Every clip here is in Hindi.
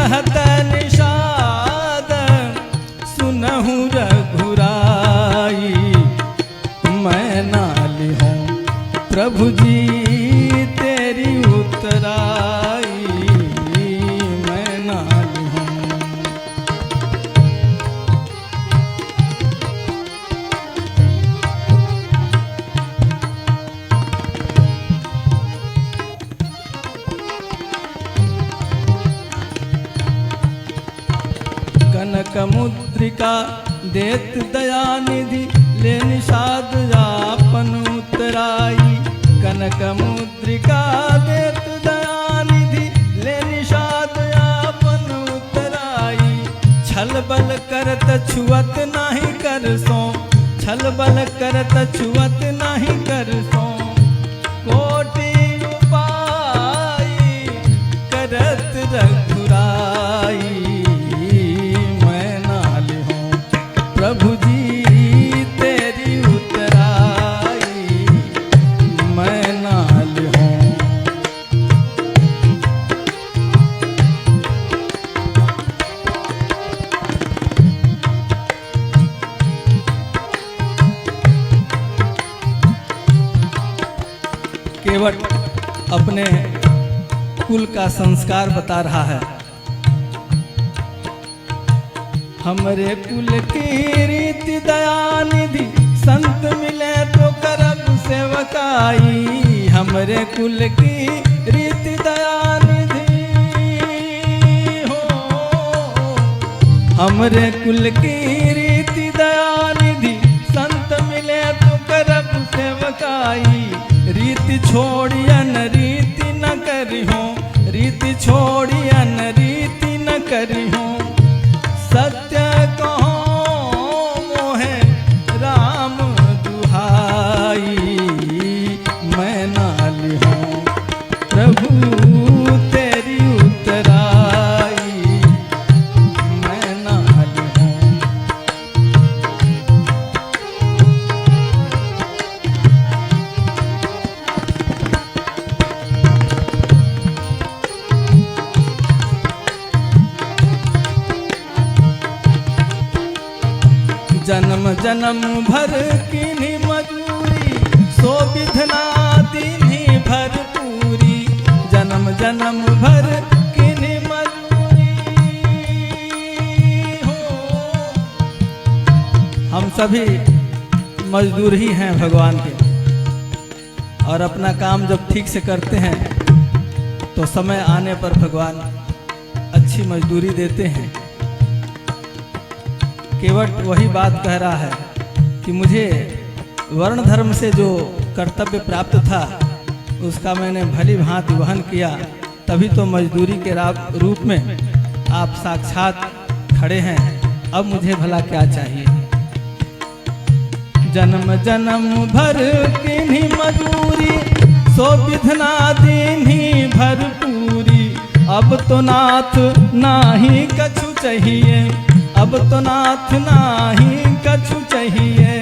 कहत निषाद सुनहु रघुराई, मैं नाली हूँ प्रभु जी तेरी उतराई, मैं नाली हूँ। कनक मुद्रिका देत दया निधि, ले निषाद आपन उतराई। कनक मुद्रिका देत दया निधि, ले निषाद आपन उतराई। छल बल करत छुअत नाही कर सो, छल बल करत छुअत नाही कर सो। कोटि उपाय करत रघुराई, प्रभु जी तेरी उतराई, मैं नाल हूँ। केवट अपने कुल का संस्कार बता रहा है। हमरे कुल की रीति दया निधि, संत मिले तो करब सेवकाई। हमरे कुल की रीति दया निधि हो, हमरे कुल की रीति दया निधि, संत मिले तो करब सेवकाई। रीति छोड़ी अनरीति न करिहो, रीति छोड़ी अनरीति न करिहो। सत्य कहो मोहे राम दुहाई, मैं नाली हूँ प्रभु तेरी उतराई, मैं नाली हूँ। जन्म जन्म भर किन्ही मजूरी, सो विधना दीन्ही भरपूरी। जन्म जन्म भर किन्ही मजूरी हो, हम सभी मजदूर ही हैं भगवान के। और अपना काम जब ठीक से करते हैं तो समय आने पर भगवान अच्छी मजदूरी देते हैं। केवट वही बात कह रहा है कि मुझे वर्ण धर्म से जो कर्तव्य प्राप्त था उसका मैंने भली भांति वहन किया, तभी तो मजदूरी के रूप में आप साक्षात खड़े हैं। अब मुझे भला क्या चाहिए। जन्म जन्म भर किन्ही मजूरी, सो विधना दीन्ही भरपूरी। अब तो नाथ नाही कछु चाहिए, अब तो नाथ नाही कछु चाहिए।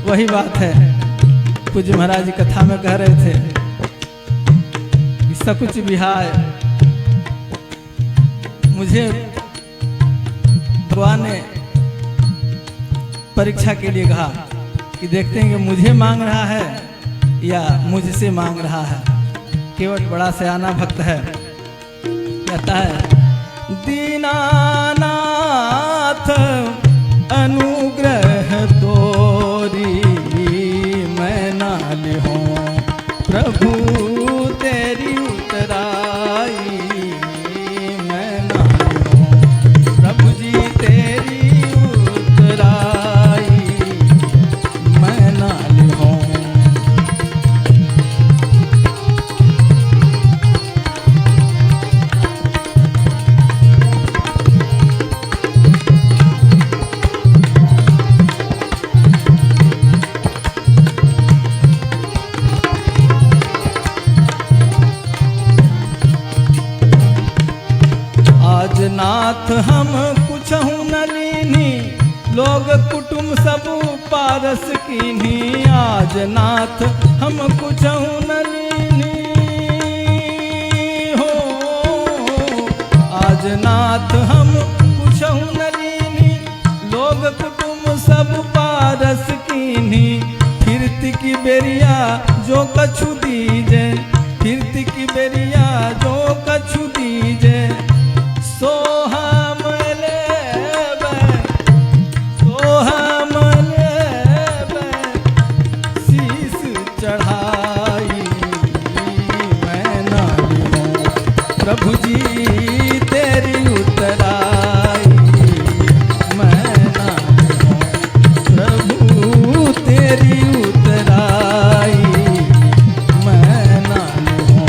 वही बात है पूज्य महाराज जी कथा में कह रहे थे कि सकुच विहाय, मुझे भगवान ने परीक्षा के लिए कहा कि देखते हैं कि मुझे मांग रहा है या मुझसे मांग रहा है। केवट बड़ा सयाना भक्त है, कहता है दीनानाथ अनुग्रह तोरी, मैं नाली हूँ प्रभु तेरी उतराई, मैं नाली हूँ प्रभु जी तेरी उतराई, मैं नाली हूँ। नाथ हम कुछ न लीनी, लोग कुटुम सब पारस कीन्ही। आज नाथ हम कुछ न लीनी हो, आज राजनाथ हम कुछहु न लीनी, लोग कुटुम सब पारस कीन्ही। फिरती की बेरिया जो कछु दीजे, फिरती की बेरिया जो कछु दीजे। सो हम लेबै, सो हम लेबै, शीस चढ़ाई मैं ना लूँ। प्रभु जी तेरी उतराई मैं ना लूँ। प्रभु तेरी उतराई मैं ना लूँ।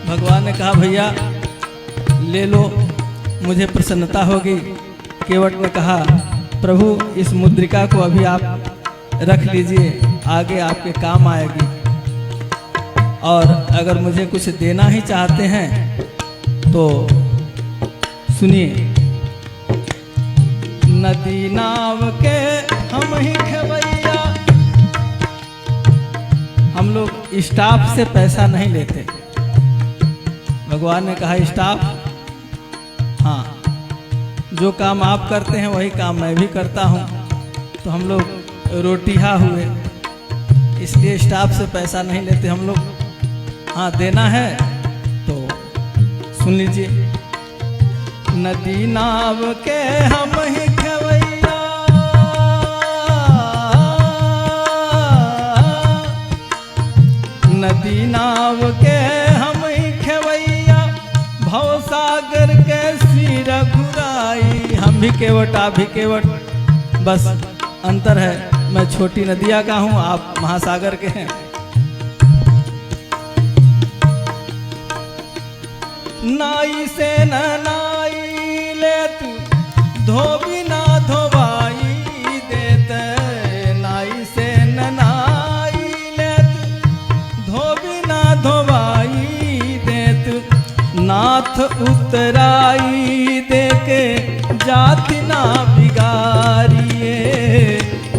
भगवान ने कहा भैया ले लो, मुझे प्रसन्नता होगी। केवट ने कहा प्रभु इस मुद्रिका को अभी आप रख लीजिए, आगे आपके काम आएगी। और अगर मुझे कुछ देना ही चाहते हैं तो सुनिए। नदी नाव के हम ही खेवैया, हम लोग स्टाफ से पैसा नहीं लेते। भगवान ने कहा स्टाफ, हाँ जो काम आप करते हैं वही काम मैं भी करता हूँ, तो हम लोग रोटियाँ हुए, इसलिए स्टाफ से पैसा नहीं लेते हम लोग। हाँ देना है तो सुन लीजिए। नदी नाव के हम ही खेवैया, नदी नाव के हम ही खेवैया, भवसागर के सिर घुराई। हम भी केवट आप भी केवट, बस अंतर है मैं छोटी नदिया का हूँ, आप महासागर के हैं। नाई से न नाई ले तू, धोबी ना धोबाई देते। नाई से न नाई ले तू, धोबी ना धोबाई देत। नाथ उतराई देके जाति ना बिगाड़िए,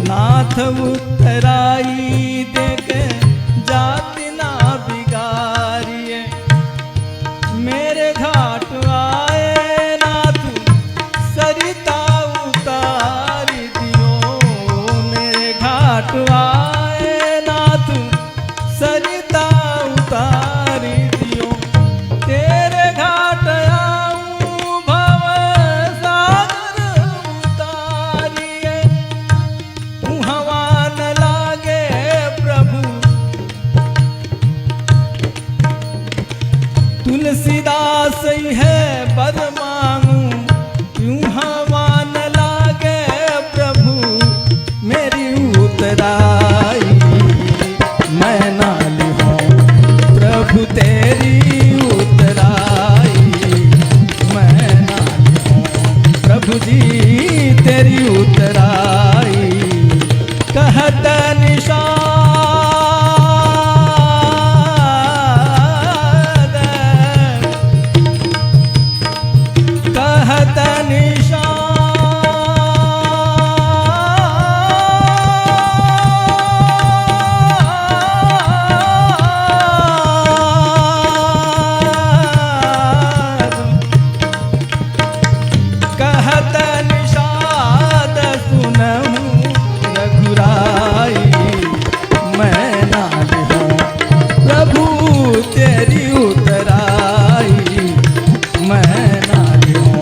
नाथ उतराई देके जाति ना बिगाड़िए। मेरे घाट आए नाथ सरिता उतारी दियो, मेरे घाट आए नाथ सरिता उतारी दियो। तेरे घाट आऊं भव सागर उतारिए, हवा न लागे प्रभु। तुलसीदास है पद मांगू, यूं हवा न लागे प्रभु। मेरी उतराई मैं ना लूँ, प्रभु तेरी उतराई मैं ना लूँ। प्रभु जी तेरी उतराई कहत निषाद, कहत निषाद सुनहु रघुराई मैं ना लूँ। प्रभु तेरी उतराई मैं ना लूँ।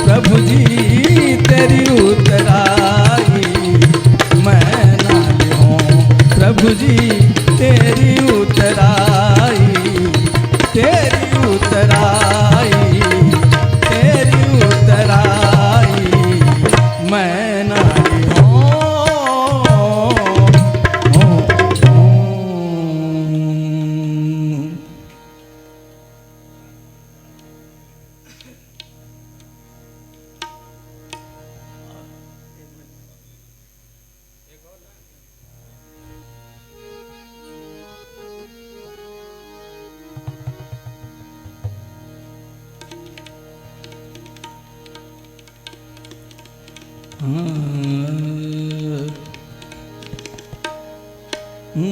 प्रभु जी तेरी उतराई मैं ना लूँ। प्रभु जी तेरी उतराई, तेरी उतराई, तेरी उतराई मैं ना लूँ। हम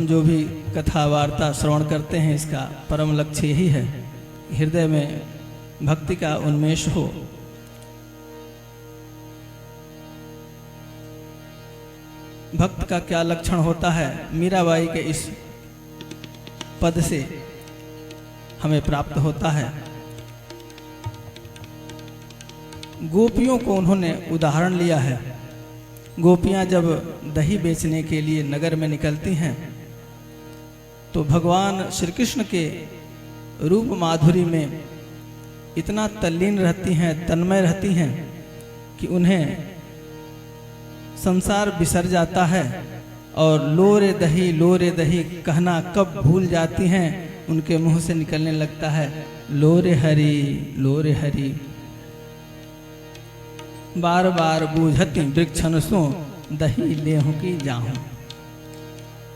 जो भी कथा वार्ता श्रवण करते हैं, इसका परम लक्ष्य यही है, हृदय में भक्ति का उन्मेष हो। भक्त का क्या लक्षण होता है, मीराबाई के इस पद से हमें प्राप्त होता है। गोपियों को उन्होंने उदाहरण लिया है। गोपियां जब दही बेचने के लिए नगर में निकलती हैं तो भगवान श्री कृष्ण के रूप माधुरी में इतना तल्लीन रहती हैं, तन्मय रहती हैं कि उन्हें संसार बिसर जाता है और लोरे दही कहना कब भूल जाती हैं, उनके मुंह से निकलने लगता है लोरे हरी। बार बार बूझती वृक्षन सो दही लेहूं की जाहूं।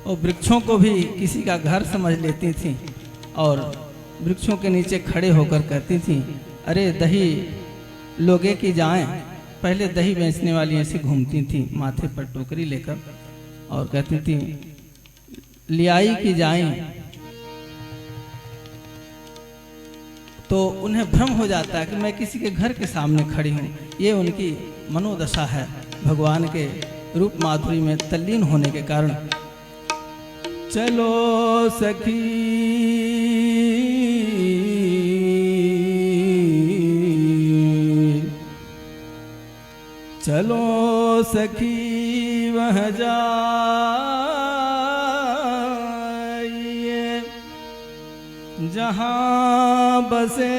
और वृक्षों को भी किसी का घर समझ लेती थी और वृक्षों के नीचे खड़े होकर कहती थी, अरे दही लोगे की जाएं। पहले दही बेचने वाली ऐसी घूमती थी माथे पर टोकरी लेकर और कहती थी लियाई की जाएं। तो उन्हें भ्रम हो जाता है कि मैं किसी के घर के सामने खड़ी हूँ। ये उनकी मनोदशा है, भगवान के रूप माधुरी में तल्लीन होने के कारण। चलो सखी चलो सखी वह जाइए जहाँ बसे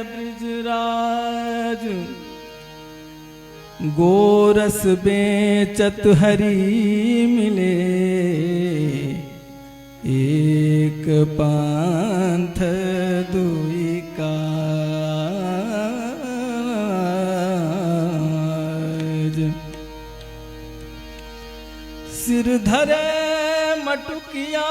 ब्रिजराज। गोरस बेचत हरी मिले एक पंथ दुई काज। सिर धरे मटुकिया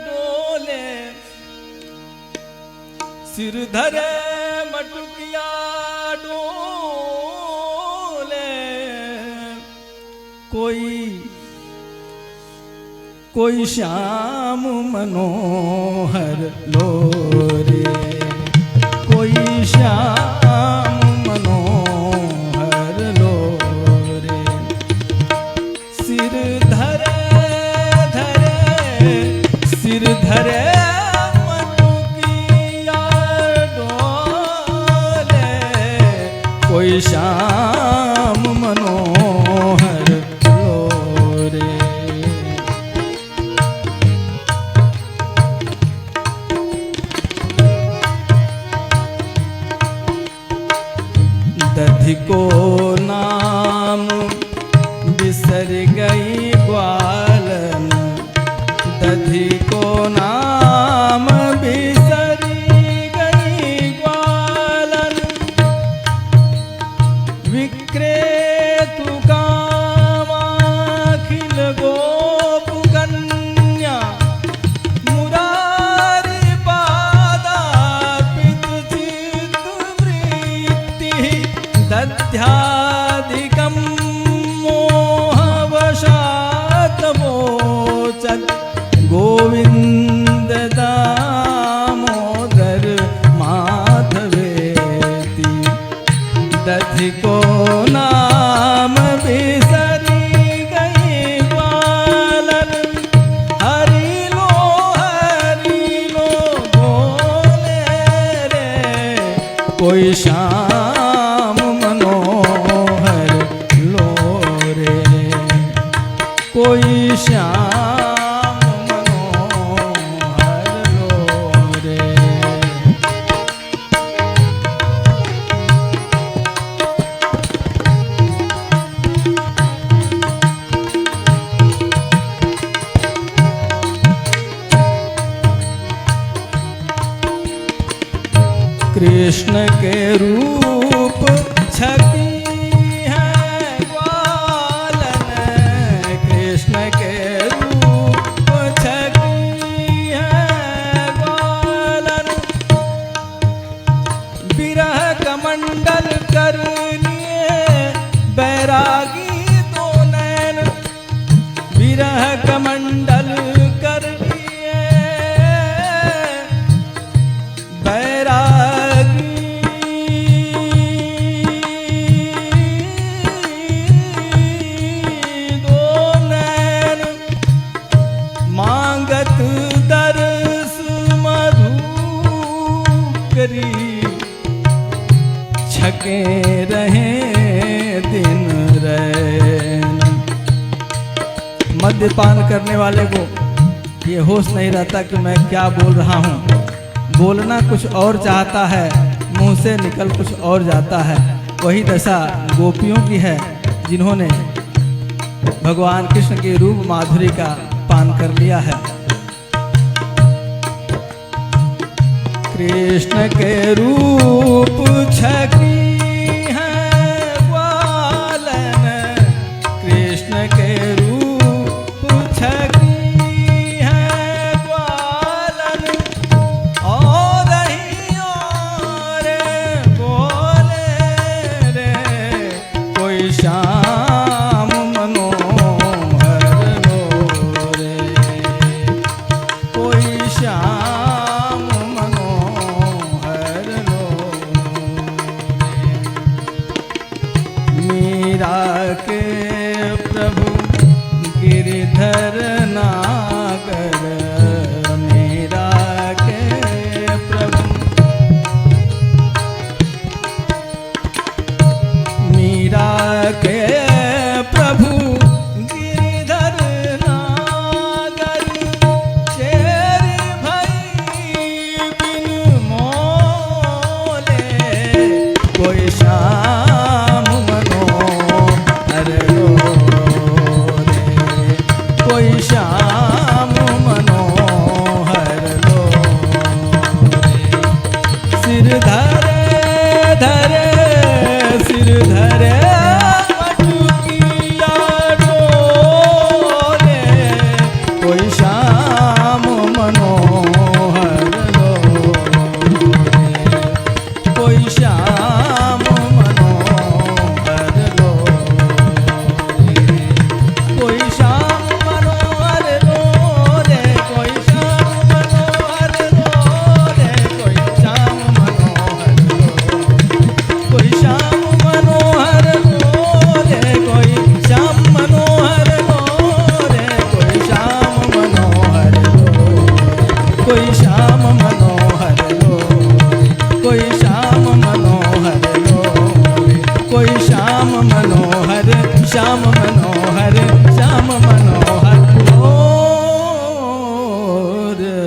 डोले, सिर धरे मटुकिया डोले। कोई श्याम मनोहर लोरे, कोई श्याम मनोहर लोरे। सिर धरे सिर धरे मटुकिया डोले, कोई श्याम मनोहर लोरे। दधि को नाम बिसर गई ग्वालन, दधि को नाम बिसर गई ग्वालन। विक्रेतु कामाखिल गोप कन्या, मुरारी पादार्पित चित्त वृत्ति। दध्यादिकं मोहवशात् वोचत् गोविंद दामोदर माधवेति। दधि को नाम बिसरी गई ग्वालन, हरि लो बोले रे। कोई श्याम मनोहर लोरे, कोई श्याम मनोहर लोरे। कृष्ण के रूप छकी है ग्वालन, कृष्ण के रूप छकी है ग्वालन। विरह कमंडल कर लिए बैरागी दो नैन, विरह कमंडल कर लिए बैरागी दो नैन। मांगत दरस मधु करी, छके रहे दिन रैन। मद्यपान करने वाले को ये होश नहीं रहता कि मैं क्या बोल रहा हूँ, बोलना कुछ और चाहता है, मुंह से निकल कुछ और जाता है। वही दशा गोपियों की है जिन्होंने भगवान कृष्ण के रूप माधुरी का पान कर लिया है। कृष्ण के रूप छकी है ग्वालन, कृष्ण के रूप छकी है ग्वालन। और ही और बोले रे कोई श्याम मनोहर लो रे, कोई श्याम मनोहर लो रे। मीरा के प्रभु गिरधर नागर, मीरा के प्रभु, मीरा के प्रभु गिरधर नागर। चेरी भई बिन मोले, कोई श्याम मनोहर लो रे, कोई श्याम मनोहर लो रे। सिर धरे धरे सिर धरे मटकिया डोले, कोई श्याम मनोहर लो रे, कोई श्याम मनोहर लो रे, कोई श्याम मनोहर लो रे, कोई श्याम मनोहर लो रे, कोई श्याम मनोहर लो, कोई श्याम मनोहर लो रे, कोई श्याम मनोहर लो रे, कोई श्याम मनोहर लो, कोई श्याम मनोहर लो, कोई श्याम मनोहर लो, कोई श्याम मनोहर, श्याम मनोहर, श्याम मनोहर लो रे।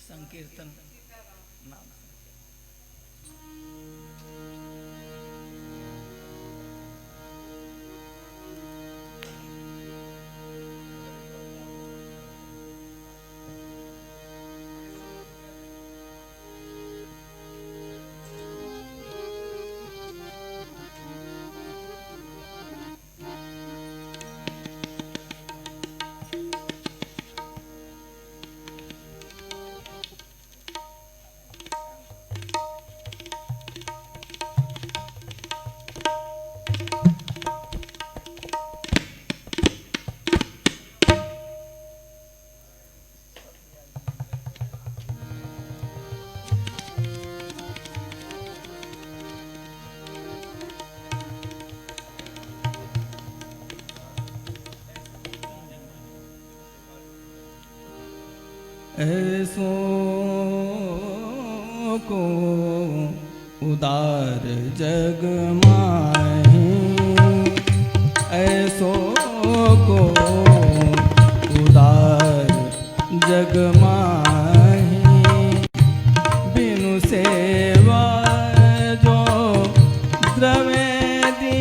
संकीर्तन नाम ऐसों को उदार जग माही, ऐसों को उदार जग माही, बिनु सेवा जो द्रवे दी